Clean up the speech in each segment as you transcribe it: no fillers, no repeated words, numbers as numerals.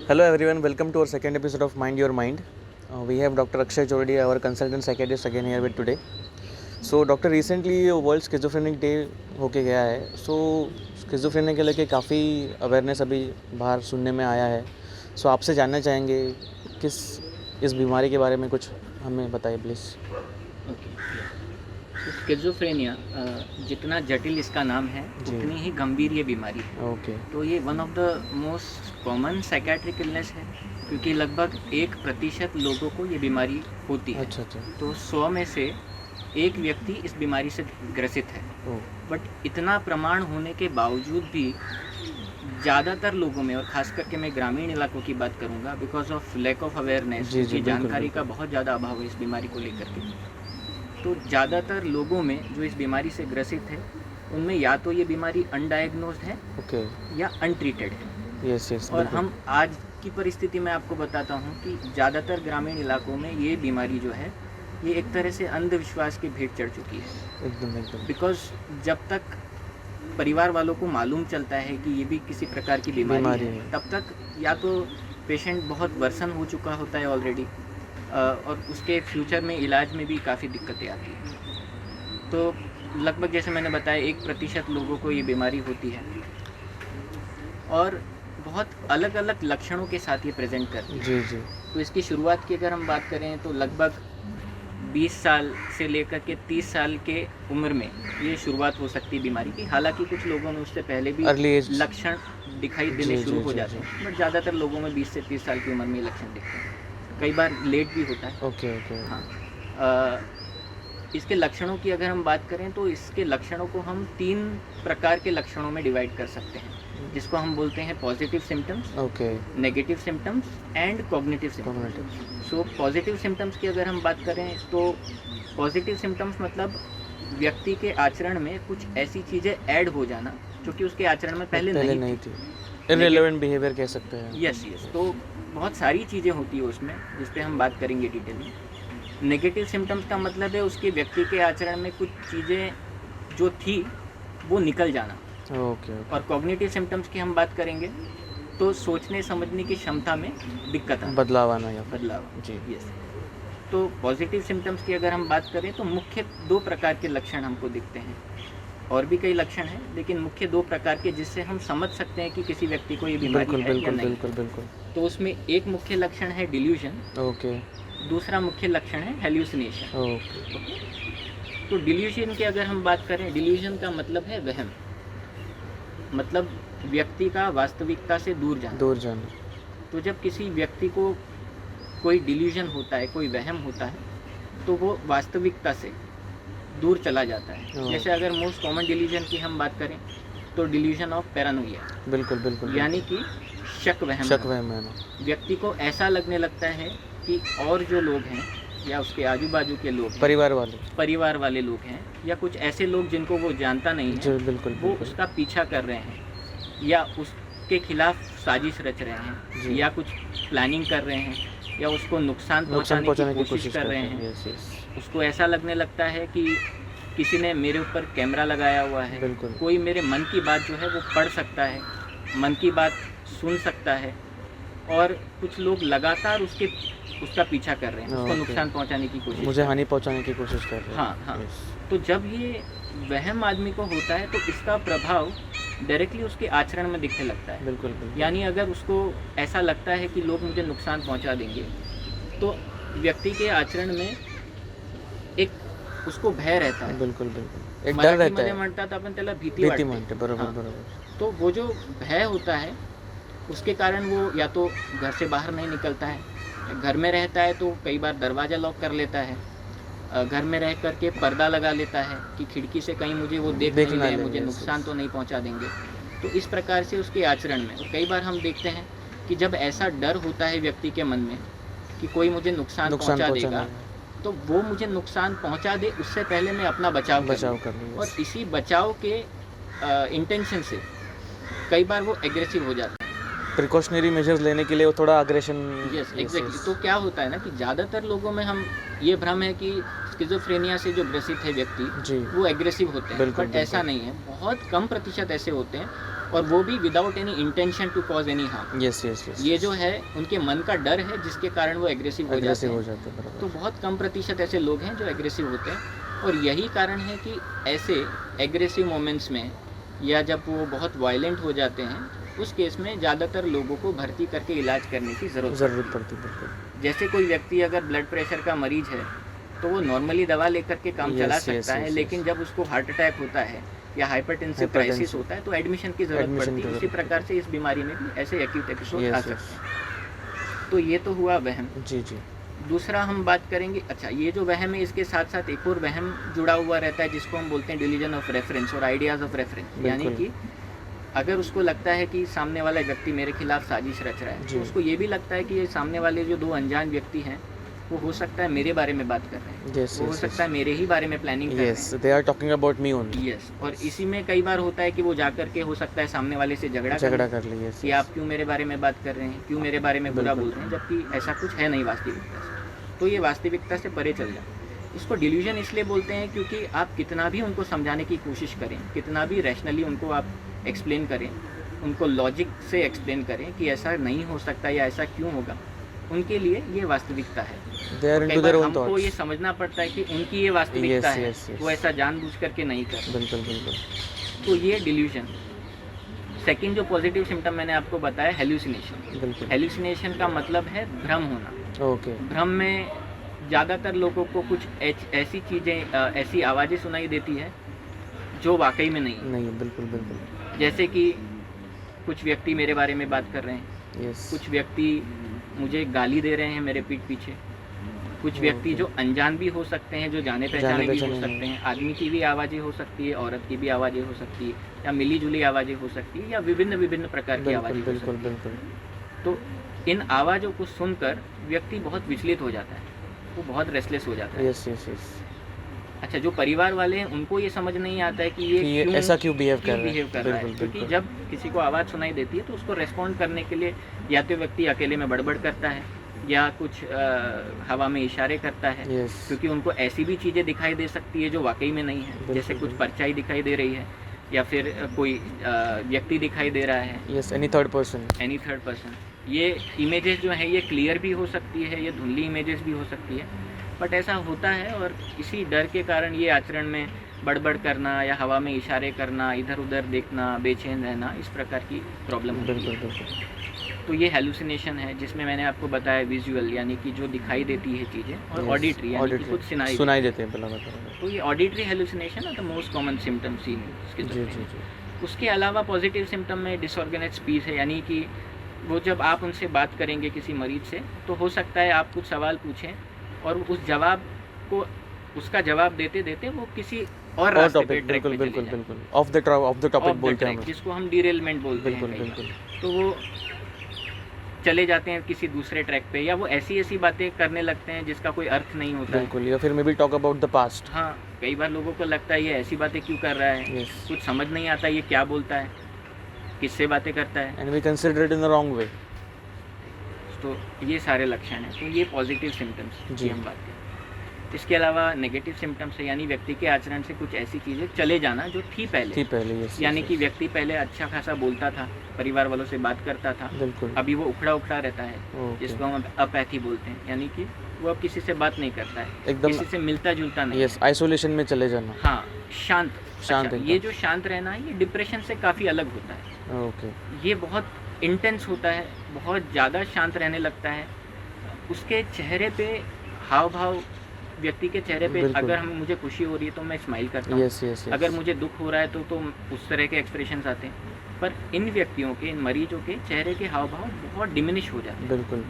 Hello everyone, welcome to our second episode of Mind Your Mind. We have Dr. Akshay Chordi, our consultant psychiatrist again here with today. So Dr. recently World Schizophrenic Day होके गया है. So schizophrenia के लेके काफ़ी awareness अभी बाहर सुनने में आया है. So आपसे जानना चाहेंगे किस इस बीमारी के बारे में कुछ हमें बताइए प्लीज़. ओके. स्किज़ोफ्रेनिया जितना जटिल इसका नाम है जी. उतनी ही गंभीर ये बीमारी है. ओके. तो ये one of the most common psychiatric illness है क्योंकि लगभग 1% लोगों को ये बीमारी होती है. अच्छा. तो 100 में से एक व्यक्ति इस बीमारी से ग्रसित है. ओह. बट इतना प्रमाण होने के बावजूद भी ज़्यादातर लोगों में, और ख़ास करके मैं ग्रामीण इलाकों की बात करूँगा, because of lack of awareness, जी, की जानकारी का बिल्कुल. बहुत ज़्यादा अभाव है इस बीमारी को लेकर के. तो ज़्यादातर लोगों में जो इस बीमारी से ग्रसित है उनमें या तो ये बीमारी अनडायग्नोज्ड है ओके. या अनट्रीटेड है. यस. और हम आज की परिस्थिति में आपको बताता हूँ कि ज़्यादातर ग्रामीण इलाकों में ये बीमारी जो है ये एक तरह से अंधविश्वास की भेंट चढ़ चुकी है. एकदम. बिकॉज जब तक परिवार वालों को मालूम चलता है कि ये भी किसी प्रकार की बीमारी है, तब तक या तो पेशेंट बहुत वर्सन हो चुका होता है ऑलरेडी, और उसके फ्यूचर में इलाज में भी काफ़ी दिक्कतें आती हैं. तो लगभग जैसे मैंने बताया 1% लोगों को ये बीमारी होती है और बहुत अलग अलग लक्षणों के साथ ये प्रेजेंट करती है. जी. तो इसकी शुरुआत की अगर हम बात करें तो लगभग 20 साल से लेकर के 30 साल के उम्र में ये शुरुआत हो सकती है बीमारी की. हालांकि कुछ लोगों में उससे पहले भी अर्ली एज लक्षण दिखाई देने शुरू हो जाते जी. हैं, बट ज़्यादातर लोगों में 20 से 30 साल की उम्र में लक्षण दिखते हैं. कई बार लेट भी होता है. ओके. हाँ. इसके लक्षणों की अगर हम बात करें तो इसके लक्षणों को हम 3 प्रकार के लक्षणों में डिवाइड कर सकते हैं, जिसको हम बोलते हैं positive symptoms, okay. Negative symptoms and cognitive symptoms. So positive symptoms की अगर हम बात करें तो पॉजिटिव सिम्टम्स मतलब व्यक्ति के आचरण में कुछ ऐसी चीज़ें ऐड हो जाना जो कि उसके आचरण में पहले नहीं थी. इररिलेवेंट बिहेवियर कह सकते हैं. यस. तो बहुत सारी चीज़ें होती है उसमें, जिस पे हम बात करेंगे डिटेल में. नेगेटिव सिम्टम्स का मतलब है उसके व्यक्ति के आचरण में कुछ चीज़ें जो थी वो निकल जाना. ओके. और कॉग्निटिव सिम्टम्स की हम बात करेंगे तो सोचने समझने की क्षमता में दिक्कत आना, बदलाव आना या बदलाव. जी. यस. तो पॉजिटिव सिम्टम्स की अगर हम बात करें तो मुख्य 2 प्रकार के लक्षण हमको दिखते हैं. और भी कई लक्षण हैं लेकिन मुख्य 2 प्रकार के जिससे हम समझ सकते हैं कि किसी व्यक्ति को ये बीमारी है या नहीं. बिल्कुल. तो उसमें एक मुख्य लक्षण है डिल्यूजन. ओके. दूसरा मुख्य लक्षण है हेल्यूसिनेशन. ओके. तो डिल्यूजन की अगर हम बात करें, डिल्यूजन का मतलब है वहम, मतलब व्यक्ति का वास्तविकता से दूर जाना. तो जब किसी व्यक्ति को कोई डिल्यूजन होता है, कोई वहम होता है, तो वो वास्तविकता से दूर चला जाता है. जैसे अगर मोस्ट कॉमन डिल्यूजन की हम बात करें तो डिल्यूजन ऑफ पैरानोइया. बिल्कुल. यानी कि शक वहम है. व्यक्ति को ऐसा लगने लगता है कि और जो लोग हैं या उसके आजू बाजू के लोग, परिवार वाले लोग हैं, या कुछ ऐसे लोग जिनको वो जानता नहीं है, वो उसका पीछा कर रहे हैं या उसके खिलाफ साजिश रच रहे हैं या कुछ प्लानिंग कर रहे हैं या उसको नुकसान पहुंचाने की कोशिश कर रहे हैं. उसको ऐसा लगने लगता है कि किसी ने मेरे ऊपर कैमरा लगाया हुआ है, कोई मेरे मन की बात जो है वो पढ़ सकता है, मन की बात सुन सकता है, और कुछ लोग लगातार उसका पीछा कर रहे हैं, उसको नुकसान पहुंचाने की कोशिश, मुझे हानि पहुंचाने की कोशिश कर रहे हैं. हाँ. तो जब ये वहम आदमी को होता है तो इसका प्रभाव डायरेक्टली उसके आचरण में दिखने लगता है. बिल्कुल. यानी अगर उसको ऐसा लगता है कि लोग मुझे नुकसान पहुंचा देंगे तो व्यक्ति के आचरण में एक उसको भय रहता है. बिल्कुल. एक डर रहता है. म्हणतात आपण त्याला भीती मानते. बरोबर. तो वो जो भय होता है उसके कारण वो या तो घर से बाहर नहीं निकलता है, घर में रहता है तो कई बार दरवाज़ा लॉक कर लेता है, घर में रह करके पर्दा लगा लेता है कि खिड़की से कहीं मुझे वो देख नहीं रहे, मुझे नुकसान तो नहीं पहुंचा देंगे. तो इस प्रकार से उसके आचरण में कई बार हम देखते हैं कि जब ऐसा डर होता है व्यक्ति के मन में कि कोई मुझे नुकसान पहुंचा देगा, तो वो मुझे नुकसान पहुंचा दे उससे पहले मैं अपना बचाव कर लूँ. और इसी बचाव के इंटेंशन से कई बार वो एग्रेसिव हो जाता है. प्रिकॉशनरी मेजर्स लेने के लिए वो थोड़ा अग्रेशन. Yes, exactly. तो क्या होता है ना कि ज़्यादातर लोगों में हम ये भ्रम है कि स्किज़ोफ्रेनिया से जो ग्रसित है व्यक्ति वो एग्रेसिव होते हैं, बट ऐसा नहीं है. बहुत कम प्रतिशत ऐसे होते हैं और वो भी without any intention to cause any harm. Yes yes yes. ये जो है उनके मन का डर है जिसके कारण वो एग्रेसिव हो जाते हैं। तो बहुत कम प्रतिशत ऐसे लोग हैं जो एग्रेसिव होते हैं, और यही कारण है कि ऐसे एग्रेसिव मोमेंट्स में या जब वो बहुत वायलेंट हो जाते हैं उस केस में ज़्यादातर लोगों को भर्ती करके इलाज करने की ज़रूरत पड़ती है। जैसे कोई व्यक्ति अगर ब्लड प्रेशर का मरीज़ है तो वो नॉर्मली दवा लेकर के काम चला सकता है, लेकिन जब उसको हार्ट अटैक होता है या हाइपरटेंसिव क्राइसिस होता है तो एडमिशन की ज़रूरत पड़ती है। इसी प्रकार से इस बीमारी में भी ऐसे एक्यूट एपिसोड आ सकते हैं। तो ये तो हुआ वहम। जी जी। दूसरा हम बात करेंगे, अच्छा ये जो वहम है इसके साथ साथ एक और वहम जुड़ा हुआ रहता है जिसको हम बोलते हैं डिलीजन ऑफ रेफरेंस और आइडियाज़ ऑफ रेफरेंस। यानी कि अगर उसको लगता है कि सामने वाला व्यक्ति मेरे खिलाफ साजिश रच रहा है तो उसको ये भी लगता है कि ये सामने वाले जो दो अनजान व्यक्ति हैं वो हो सकता है मेरे बारे में बात कर रहे हैं, वो हो सकता है मेरे ही बारे में प्लानिंग कर रहे हैं। They are talking about me only. Yes, और इसी में कई बार होता है कि वो जा कर के हो सकता है सामने वाले से झगड़ा कर ले कि आप क्यों मेरे बारे में बात कर रहे हैं, क्यों मेरे बारे में बुरा बोल रहे हैं, जबकि ऐसा कुछ है नहीं वास्तविकता से। तो ये वास्तविकता से परे चल जाए। इसको डिल्यूजन इसलिए बोलते हैं क्योंकि आप कितना भी उनको समझाने की कोशिश करें, कितना भी रैशनली उनको आप एक्सप्लेन करें, उनको लॉजिक से एक्सप्लेन करें कि ऐसा नहीं हो सकता या ऐसा क्यों होगा, उनके लिए ये वास्तविकता है। कई बार हमको ये समझना पड़ता है कि उनकी ये वास्तविकता है, वो ऐसा जानबूझ करके नहीं कर। बिल्कुल बिल्कुल। तो ये डिल्यूजन। सेकंड जो पॉजिटिव सिम्टम मैंने आपको बताया, हेल्यूसिनेशन। हेल्यूसिनेशन का मतलब है भ्रम होना। ओके। भ्रम में ज़्यादातर लोगों को कुछ ऐसी चीज़ें, ऐसी आवाज़ें सुनाई देती है जो वाकई में नहीं। बिल्कुल बिल्कुल। जैसे कि कुछ व्यक्ति मेरे बारे में बात कर रहे हैं, कुछ व्यक्ति मुझे गाली दे रहे हैं मेरे पीठ पीछे, कुछ व्यक्ति जो अनजान भी हो सकते हैं, जो जाने पहचाने भी हो सकते हैं। आदमी की भी आवाज़ें हो सकती है, औरत की भी आवाज़ें हो सकती है, या मिली जुली आवाज़ें हो सकती है, या विभिन्न प्रकार की आवाज़ें हो सकती है। तो इन आवाज़ों को सुनकर व्यक्ति बहुत विचलित हो जाता है, वो बहुत रेस्टलेस हो जाता है। अच्छा, जो परिवार वाले हैं उनको ये समझ नहीं आता है कि ये ऐसा क्यों बिहेव कर रहा है, क्योंकि जब किसी को आवाज़ सुनाई देती है तो उसको रेस्पॉन्ड करने के लिए या तो व्यक्ति अकेले में बड़बड़ करता है या कुछ हवा में इशारे करता है, क्योंकि उनको ऐसी भी चीज़ें दिखाई दे सकती है जो वाकई में नहीं है। जैसे कुछ परछाई दिखाई दे रही है या फिर कोई व्यक्ति दिखाई दे रहा है, एनी थर्ड पर्सन। ये इमेजेस जो है ये क्लियर भी हो सकती है, ये धुंधली इमेजेस भी हो सकती है, बट ऐसा होता है। और इसी डर के कारण ये आचरण में बड़बड़ करना या हवा में इशारे करना, इधर उधर देखना, बेचैन रहना, इस प्रकार की प्रॉब्लम होती है। तो ये हेलुसिनेशन है जिसमें मैंने आपको बताया विजुअल यानी कि जो दिखाई देती है चीज़ें, और ऑडिटरी यानी कि कुछ सुनाई देते हैं। तो ये ऑडिटरी हेलुसिनेशन है the most common symptom seen schizophrenia. उसके अलावा पॉजिटिव सिम्टम में डिसऑर्गेनाइज्ड स्पीच है, यानी कि वो जब आप उनसे बात करेंगे किसी मरीज से तो हो सकता है आप कुछ सवाल पूछें और उस जवाब को, उसका जवाब देते देते वो किसी और रास्ते पे ट्रैक पे चले जाए, ऑफ द टॉपिक बोलते हैं, जिसको हम डिरेलमेंट बोलते हैं। तो वो चले जाते हैं किसी दूसरे ट्रैक पे, या वो ऐसी बातें करने लगते हैं जिसका कोई अर्थ नहीं होता है। या फिर may be talk about the past. हाँ, कई बार लोगों को लगता है ये ऐसी बातें क्यों कर रहा है, कुछ समझ नहीं आता ये क्या बोलता है, किससे बातें करता है, and we consider it in the wrong way. तो ये सारे लक्षण हैं। तो ये पॉजिटिव सिम्टम्स की हम बात करें। इसके अलावा नेगेटिव सिम्टम्स है, यानी व्यक्ति के आचरण से कुछ ऐसी चीज़ें चले जाना जो थी पहले, यानी कि व्यक्ति पहले अच्छा खासा बोलता था, परिवार वालों से बात करता था, अभी वो उखड़ा रहता है, जिसको हम अपैथी बोलते हैं, यानी कि वो अब किसी से बात नहीं करता है, एकदम किसी से मिलता जुलता नहीं। आइसोलेशन में चले जाना। हाँ, शांत। अच्छा, ये जो शांत रहना है ये डिप्रेशन से काफ़ी अलग होता है। ये बहुत इंटेंस होता है, बहुत ज़्यादा शांत रहने लगता है। उसके चेहरे पे हाव भाव, व्यक्ति के चेहरे पे अगर मुझे खुशी हो रही है तो मैं स्माइल करता हूँ, अगर मुझे दुख हो रहा है तो उस तरह के एक्सप्रेशंस आते हैं। पर इन व्यक्तियों के, इन मरीजों के चेहरे के हाव भाव बहुत डिमिनिश हो जाते हैं। बिल्कुल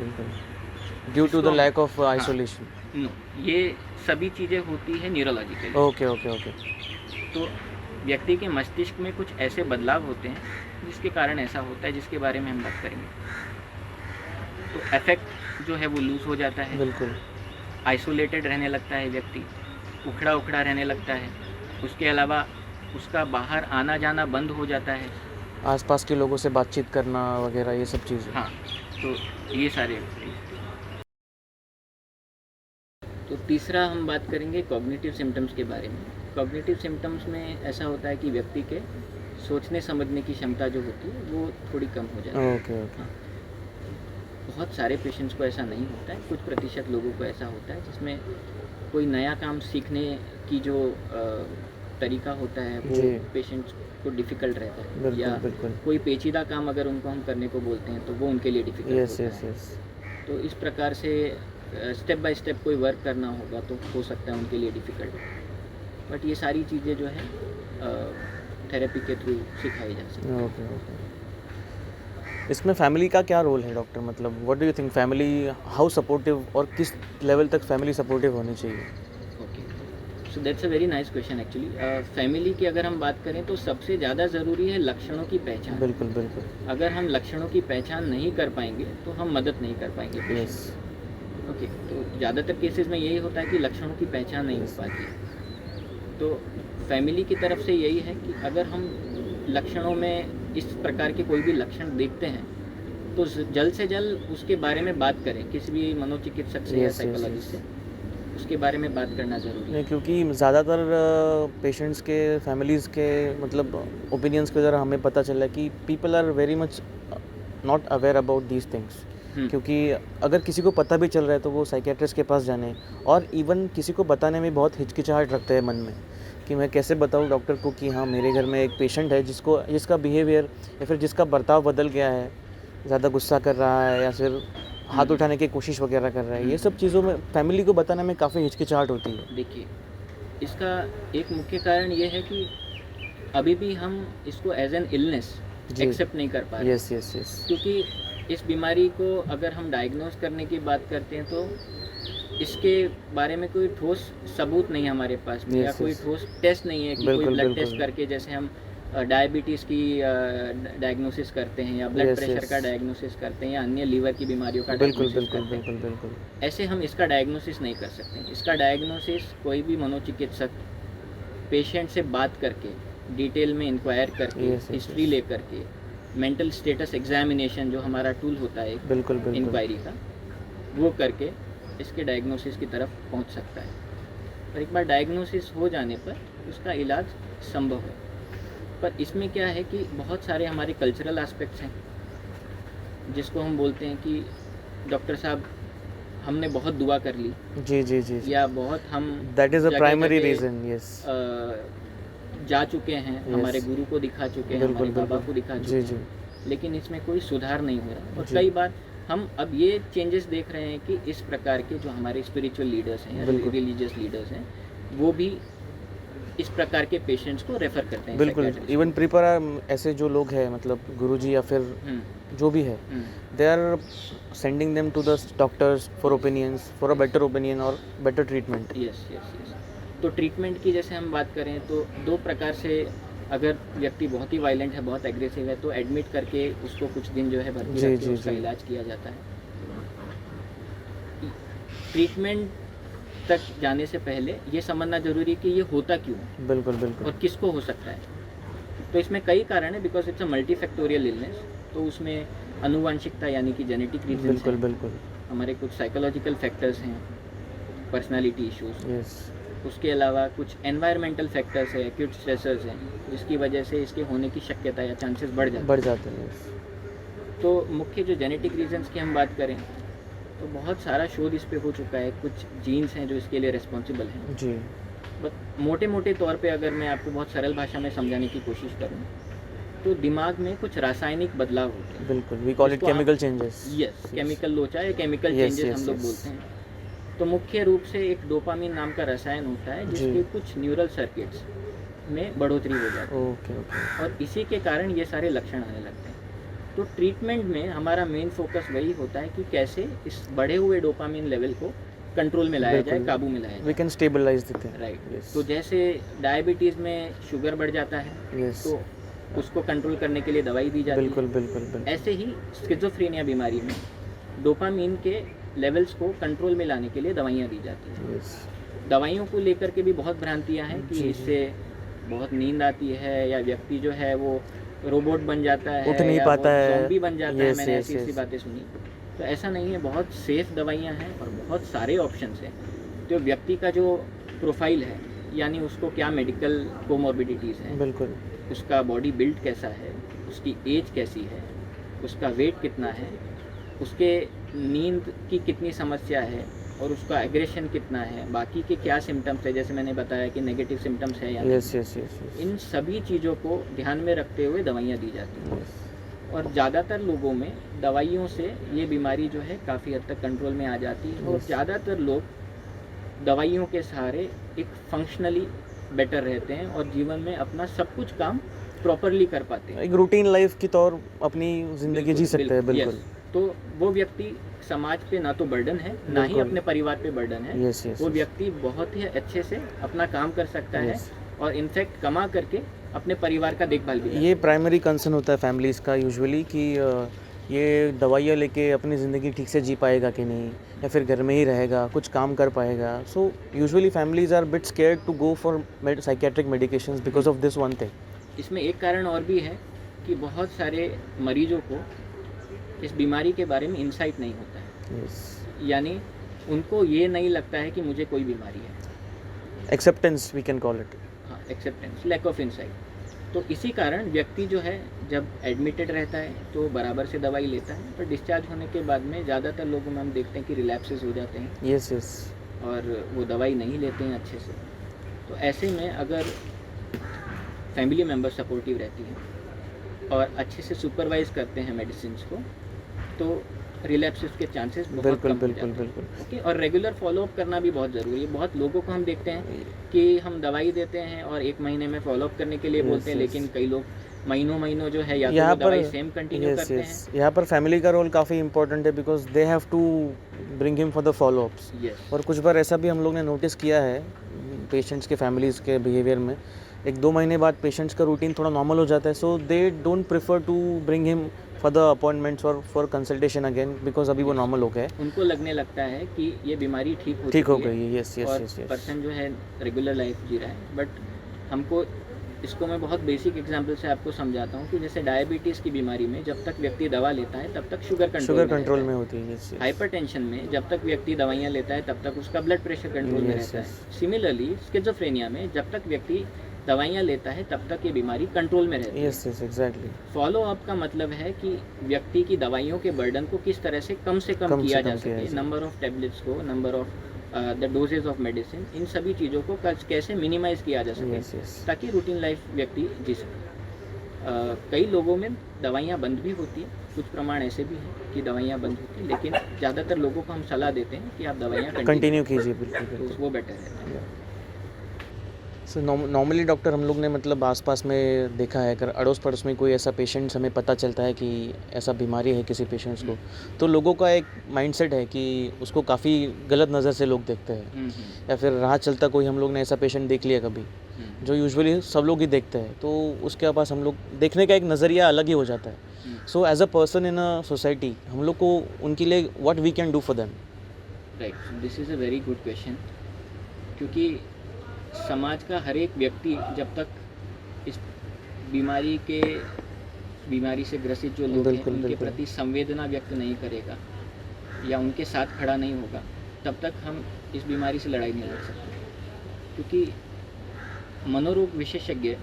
due to the lack of isolation. No, ये सभी चीज़ें होती है न्यूरोलॉजिकली। ओके। तो व्यक्ति के मस्तिष्क में कुछ ऐसे बदलाव होते हैं जिसके कारण ऐसा होता है, जिसके बारे में हम बात करेंगे। तो अफेक्ट जो है वो लूज हो जाता है, बिल्कुल आइसोलेटेड रहने लगता है व्यक्ति, उखड़ा रहने लगता है। उसके अलावा उसका बाहर आना जाना बंद हो जाता है, आसपास के लोगों से बातचीत करना वगैरह, ये सब चीज़ें। हाँ, तो ये सारे। तो तीसरा हम बात करेंगे कॉग्निटिव सिम्टम्स के बारे में। कॉग्निटिव सिम्टम्स में ऐसा होता है कि व्यक्ति के सोचने समझने की क्षमता जो होती है वो थोड़ी कम हो जाती है। Okay okay. बहुत सारे पेशेंट्स को ऐसा नहीं होता है, कुछ प्रतिशत लोगों को ऐसा होता है जिसमें कोई नया काम सीखने की जो तरीका होता है वो पेशेंट्स को डिफ़िकल्ट रहता है। बिल्कुल, या बिल्कुल। कोई पेचीदा काम अगर उनको हम करने को बोलते हैं तो वो उनके लिए डिफ़िकल्ट यस होता यस है। यस। तो इस प्रकार से स्टेप बाय स्टेप कोई वर्क करना होगा तो हो सकता है उनके लिए डिफ़िकल्ट, बट ये सारी चीज़ें जो है थेरेपी के थ्रू सिखाई जा सकती है। Okay okay. इसमें फैमिली का क्या रोल है डॉक्टर, मतलब what do you think, family how supportive और किस लेवल तक फैमिली सपोर्टिव होनी चाहिए? Okay, so that's a very nice question actually. Family की अगर हम बात करें तो सबसे ज़्यादा ज़रूरी है लक्षणों की पहचान। बिल्कुल बिल्कुल। अगर हम लक्षणों की पहचान नहीं कर पाएंगे तो हम मदद नहीं कर पाएंगे। यस। ओके, तो ज़्यादातर केसेस में यही होता है कि लक्षणों की पहचान नहीं हो पाती है। तो फैमिली की तरफ से यही है कि अगर हम लक्षणों में इस प्रकार के कोई भी लक्षण देखते हैं तो जल्द से जल्द उसके बारे में बात करें किसी भी मनोचिकित्सक से या साइकोलॉजिस्ट से, उसके बारे में बात करना ज़रूरी है। नहीं, क्योंकि ज़्यादातर पेशेंट्स के फैमिलीज़ के मतलब ओपिनियंस के द्वारा हमें पता चला कि people are very much not aware about these things. क्योंकि अगर किसी को पता भी चल रहा है तो वो साइकेट्रिस्ट के पास जाने, और इवन किसी को बताने में बहुत हिचकिचाहट रखते हैं मन में कि मैं कैसे बताऊं डॉक्टर को कि हाँ मेरे घर में एक पेशेंट है जिसका बिहेवियर या फिर जिसका बर्ताव बदल गया है, ज़्यादा गुस्सा कर रहा है या फिर हाथ उठाने की कोशिश वगैरह कर रहा है। ये सब चीज़ों में फैमिली को बताने में काफ़ी हिचकिचाहट होती है। देखिए, इसका एक मुख्य कारण ये है कि अभी भी हम इसको एज एन इलनेस एक्सेप्ट नहीं कर पा रहे। Yes yes yes. क्योंकि इस बीमारी को अगर हम डायग्नोज करने की बात करते हैं तो इसके बारे में कोई ठोस सबूत नहीं है हमारे पास में, या कोई ठोस टेस्ट नहीं है कि कोई ब्लड टेस्ट करके जैसे हम डायबिटीज़ की डायग्नोसिस करते हैं या ब्लड प्रेशर का डायग्नोसिस करते हैं या अन्य लीवर की बीमारियों का डायग्नोसिस करते हैं। बिल्कुल। ऐसे हम इसका डायग्नोसिस नहीं कर सकते। इसका डायग्नोसिस कोई भी मनोचिकित्सक पेशेंट से बात करके, डिटेल में इंक्वायर करके, हिस्ट्री ले करके, मेंटल स्टेटस एग्जामिनेशन जो हमारा टूल होता है बिल्कुल इंक्वायरी का, वो करके इसके डायग्नोसिस की तरफ पहुंच सकता है। और एक बार डायग्नोसिस हो जाने पर उसका इलाज संभव है। पर इसमें क्या है कि बहुत सारे हमारे कल्चरल एस्पेक्ट्स हैं जिसको हम बोलते हैं कि डॉक्टर साहब हमने बहुत दुआ कर ली, जी जी जी, या बहुत हम that is a primary reason. Yes, जा चुके हैं, हमारे गुरु को दिखा चुके हैं, हमारे बाबा को दिखा चुके हैं, लेकिन इसमें कोई सुधार नहीं हो रहा। और कई बार हम अब ये चेंजेस देख रहे हैं कि इस प्रकार के जो हमारे स्पिरिचुअल लीडर्स हैं या रिलीजियस लीडर्स हैं वो भी इस प्रकार के पेशेंट्स को रेफर करते हैं। बिल्कुल, इवन प्रिपेयर ऐसे जो लोग हैं, मतलब गुरुजी या फिर जो भी है, they are sending them to the doctors for opinions, for a better opinion और better treatment. Yes yes yes. तो ट्रीटमेंट की जैसे हम बात करें तो दो प्रकार से, अगर व्यक्ति बहुत ही वायलेंट है, बहुत एग्रेसिव है, तो एडमिट करके उसको कुछ दिन जो है भर्ती करके उसका इलाज किया जाता है। ट्रीटमेंट तक जाने से पहले ये समझना जरूरी है कि ये होता क्यों है, बिल्कुल बिल्कुल, और किसको हो सकता है। तो इसमें कई कारण है, because it's a multifactorial illness. तो उसमें आनुवांशिकता यानी कि जेनेटिक रीजन, बिल्कुल बिल्कुल, हमारे कुछ साइकोलॉजिकल फैक्टर्स हैं, पर्सनालिटी इश्यूज, यस, उसके अलावा कुछ एनवायरमेंटल फैक्टर्स हैं, एक्यूट स्ट्रेसर्स हैं, जिसकी वजह से इसके होने की शक्यता या चांसेस बढ़ जाते हैं। तो मुख्य जो जेनेटिक रीजंस की हम बात करें तो बहुत सारा शोध इस पे हो चुका है। कुछ जीन्स हैं जो इसके लिए रिस्पॉन्सिबल हैं जी। बट मोटे मोटे तौर पे अगर मैं आपको बहुत सरल भाषा में समझाने की कोशिश करूँ तो दिमाग में कुछ रासायनिक बदलाव होते हैं। बिल्कुल, we call it chemical changes. Yes, chemical लोचा या केमिकल चेंजेस हम लोग बोलते हैं। तो मुख्य रूप से एक डोपामिन नाम का रसायन होता है जिसके कुछ न्यूरल सर्किट्स में बढ़ोतरी हो जाती है। Okay okay. और इसी के कारण ये सारे लक्षण आने लगते हैं। तो ट्रीटमेंट में हमारा मेन फोकस वही होता है कि कैसे इस बढ़े हुए डोपामिन लेवल को कंट्रोल में लाया जाए, काबू में लाया जाए। We can stabilise the thing, right. तो जैसे डायबिटीज़ में शुगर बढ़ जाता है, तो उसको कंट्रोल करने के लिए दवाई दी जाती है। बिल्कुल बिल्कुल। ऐसे ही स्किज़ोफ्रेनिया बीमारी में डोपामिन के लेवल्स को कंट्रोल में लाने के लिए दवाइयाँ दी जाती हैं। दवाइयों को लेकर के भी बहुत भ्रांतियाँ हैं कि इससे बहुत नींद आती है या व्यक्ति जो है वो रोबोट बन जाता है, उठ नहीं पाता है, ज़ॉम्बी बन जाता है। मैंने ऐसी बातें सुनी। तो ऐसा नहीं है, बहुत सेफ दवाइयाँ हैं और बहुत सारे ऑप्शंस हैं। तो व्यक्ति का जो प्रोफाइल है यानी उसको क्या मेडिकल कोमॉर्बिडिटीज़ हैं, बिल्कुल, उसका बॉडी बिल्ड कैसा है, उसकी एज कैसी है, उसका वेट कितना है, उसके नींद की कितनी समस्या है और उसका एग्रेशन कितना है, बाकी के क्या सिम्टम्स है, जैसे मैंने बताया कि नेगेटिव सिम्टम्स है या यस यस यस यस, इन सभी चीज़ों को ध्यान में रखते हुए दवाइयाँ दी जाती हैं। और ज़्यादातर लोगों में दवाइयों से ये बीमारी जो है काफ़ी हद तक कंट्रोल में आ जाती है और ज़्यादातर लोग दवाइयों के सहारे एक फंक्शनली बेटर रहते हैं और जीवन में अपना सब कुछ काम प्रॉपरली कर पाते हैं, एक रूटीन लाइफ की तौर अपनी ज़िंदगी जी सकते हैं। बिल्कुल, yes। तो वो व्यक्ति समाज पे ना तो बर्डन है, ना ही अपने परिवार पे बर्डन है। यस यस, वो व्यक्ति बहुत ही अच्छे से अपना काम कर सकता है और इनफैक्ट कमा करके अपने परिवार का देखभाल भी। ये प्राइमरी कंसर्न होता है फैमिलीज़ का यूजुअली कि ये दवाइयाँ लेके अपनी ज़िंदगी ठीक से जी पाएगा कि नहीं, या फिर घर में ही रहेगा, कुछ काम कर पाएगा। So usually families are bit scared to go for psychiatric medications because of this one thing. इसमें एक कारण और भी है कि बहुत सारे मरीजों को इस बीमारी के बारे में इंसाइट नहीं होता है। यानी उनको ये नहीं लगता है कि मुझे कोई बीमारी है। Acceptance we can call it. हाँ, एक्सेप्टेंस, लैक ऑफ इंसाइट। तो इसी कारण व्यक्ति जो है जब एडमिटेड रहता है तो बराबर से दवाई लेता है, पर डिस्चार्ज होने के बाद में ज़्यादातर लोगों में हम देखते हैं कि रिलैप्सेस हो जाते हैं। यस यस, और वो दवाई नहीं लेते हैं अच्छे से। तो ऐसे में अगर फैमिली मेम्बर सपोर्टिव रहती है और अच्छे से सुपरवाइज करते हैं मेडिसिन को, तो रिलैप्सेस के चांसेस बहुत बिल्कुल कम हो बिल्कुल जाते हैं। बिल्कुल। ओके, और रेगुलर फॉलोअप करना भी बहुत ज़रूरी है। बहुत लोगों को हम देखते हैं कि हम दवाई देते हैं और 1 महीने में फॉलोअप करने के लिए बोलते हैं, लेकिन कई लोग महीनों जो है या तो वो दवाई सेम कंटिन्यू करते हैं। यहाँ पर फैमिली का रोल काफ़ी इंपॉर्टेंट है because they have to bring him for the followups. और कुछ बार ऐसा भी हम लोग ने नोटिस किया है पेशेंट्स के फैमिलीज़ के बिहेवियर में, 1-2 महीने बाद पेशेंट्स का रूटीन थोड़ा नॉर्मल हो जाता है, so they don't prefer to bring him for the appointments और फॉर कंसल्टेशन अगेन बिकॉज अभी वो नॉर्मल हो गया है। उनको लगने लगता है कि ये बीमारी ठीक हो गई है। यस यस और यस, पर्सन जो है रेगुलर लाइफ जी रहा है। बट हमको इसको मैं बहुत बेसिक एग्जांपल से आपको समझाता हूँ कि जैसे डायबिटीज़ की बीमारी में जब तक व्यक्ति दवा लेता है तब तक शुगर कंट्रोल में होती है। यस, हाइपरटेंशन में जब तक व्यक्ति दवाइयाँ लेता है तब तक उसका ब्लड प्रेशर कंट्रोल में रहता है। सिमिलरली स्किज़ोफ्रेनिया में जब तक व्यक्ति दवाइयाँ लेता है तब तक ये बीमारी कंट्रोल में रहती है। Yes yes, exactly. Follow up का मतलब है कि व्यक्ति की दवाइयों के बर्डन को किस तरह से कम किया जा सके, नंबर ऑफ टैबलेट्स को, number of the doses of medicine, इन सभी चीज़ों को कैसे मिनिमाइज़ किया जा सके ताकि रूटीन लाइफ व्यक्ति जी सके। कई लोगों में दवाइयाँ बंद भी होती हैं, कुछ प्रमाण ऐसे भी हैं कि दवाइयाँ बंद होती हैं, लेकिन ज़्यादातर लोगों को हम सलाह देते हैं कि आप दवाइयाँ कंटिन्यू कीजिए। बिल्कुल, तो वो बेटर रहता है। सो नॉर्मली डॉक्टर हम लोग ने मतलब आसपास में देखा है, अगर अड़ोस पड़ोस में कोई ऐसा पेशेंट्स हमें पता चलता है कि ऐसा बीमारी है किसी पेशेंट्स को, तो लोगों का एक माइंडसेट है कि उसको काफ़ी गलत नज़र से लोग देखते हैं, या फिर राह चलता कोई हम लोग ने ऐसा पेशेंट देख लिया कभी, जो यूजुअली सब लोग ही देखते हैं, तो उसके पास हम लोग देखने का एक नज़रिया अलग ही हो जाता है। So as a person in a society हम लोग को उनके लिए what we can do for them. Right, this is a very good question, क्योंकि समाज का हर एक व्यक्ति जब तक इस बीमारी से ग्रसित जो लोग हैं उनके प्रति संवेदना व्यक्त नहीं करेगा या उनके साथ खड़ा नहीं होगा, तब तक हम इस बीमारी से लड़ाई नहीं लड़ सकते। क्योंकि मनोरोग विशेषज्ञ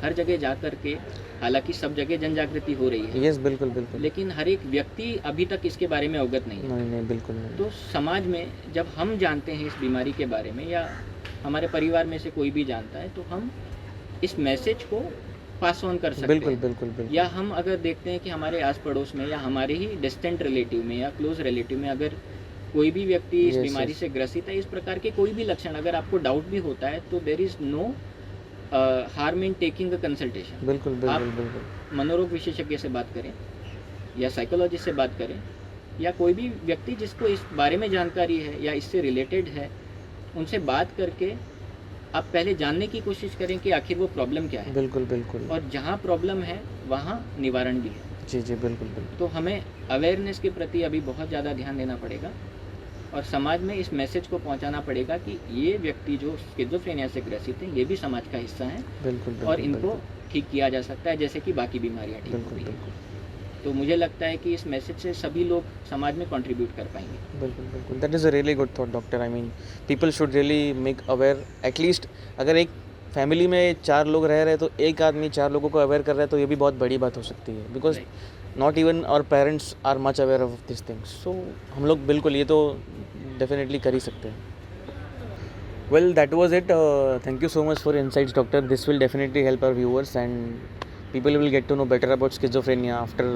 हर जगह जा कर के, हालांकि सब जगह जन जागृति हो रही है, यस बिल्कुल बिल्कुल, लेकिन हर एक व्यक्ति अभी तक इसके बारे में अवगत नहीं है। नहीं बिल्कुल नहीं। तो समाज में जब हम जानते हैं इस बीमारी के बारे में, या हमारे परिवार में से कोई भी जानता है, तो हम इस मैसेज को पास ऑन कर सकते हैं। बिल्कुल। या हम अगर देखते हैं कि हमारे आस पड़ोस में या हमारे ही डिस्टेंट रिलेटिव में या क्लोज रिलेटिव में अगर कोई भी व्यक्ति इस बीमारी से ग्रसित है, इस प्रकार के कोई भी लक्षण अगर आपको डाउट भी होता है, तो there is no harm in taking a consultation. बिल्कुल। मनोरोग विशेषज्ञ से बात करें या साइकोलॉजिस्ट से बात करें, या कोई भी व्यक्ति जिसको इस बारे में जानकारी है या इससे रिलेटेड है, उनसे बात करके आप पहले जानने की कोशिश करें कि आखिर वो प्रॉब्लम क्या है। बिल्कुल। और जहाँ प्रॉब्लम है वहाँ निवारण भी है। जी बिल्कुल। तो हमें अवेयरनेस के प्रति अभी बहुत ज़्यादा ध्यान देना पड़ेगा और समाज में इस मैसेज को पहुंचाना पड़ेगा कि ये व्यक्ति जो स्किज़ोफ्रेनिया से ग्रसित हैं, ये भी समाज का हिस्सा हैं। बिल्कुल। और इनको ठीक किया जा सकता है, जैसे कि बाकी बीमारियाँ ठीक होती हैं। तो मुझे लगता है कि इस मैसेज से सभी लोग समाज में कंट्रीब्यूट कर पाएंगे। बिल्कुल बिल्कुल, that is a really good thought doctor. I mean people should really make aware, at least अगर एक फैमिली में 4 लोग रह रहे हैं तो एक आदमी 4 लोगों को अवेयर कर रहा है तो ये भी बहुत बड़ी बात हो सकती है, because not even our parents are much aware of this things. So हम लोग बिल्कुल ये तो डेफिनेटली कर ही सकते हैं। Well, that was it. Thank you so much for your insights, doctor. This will definitely help our viewers, and people will get to know better about schizophrenia after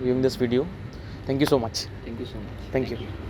viewing this video. Thank you so much. Thank you so much. Thank you.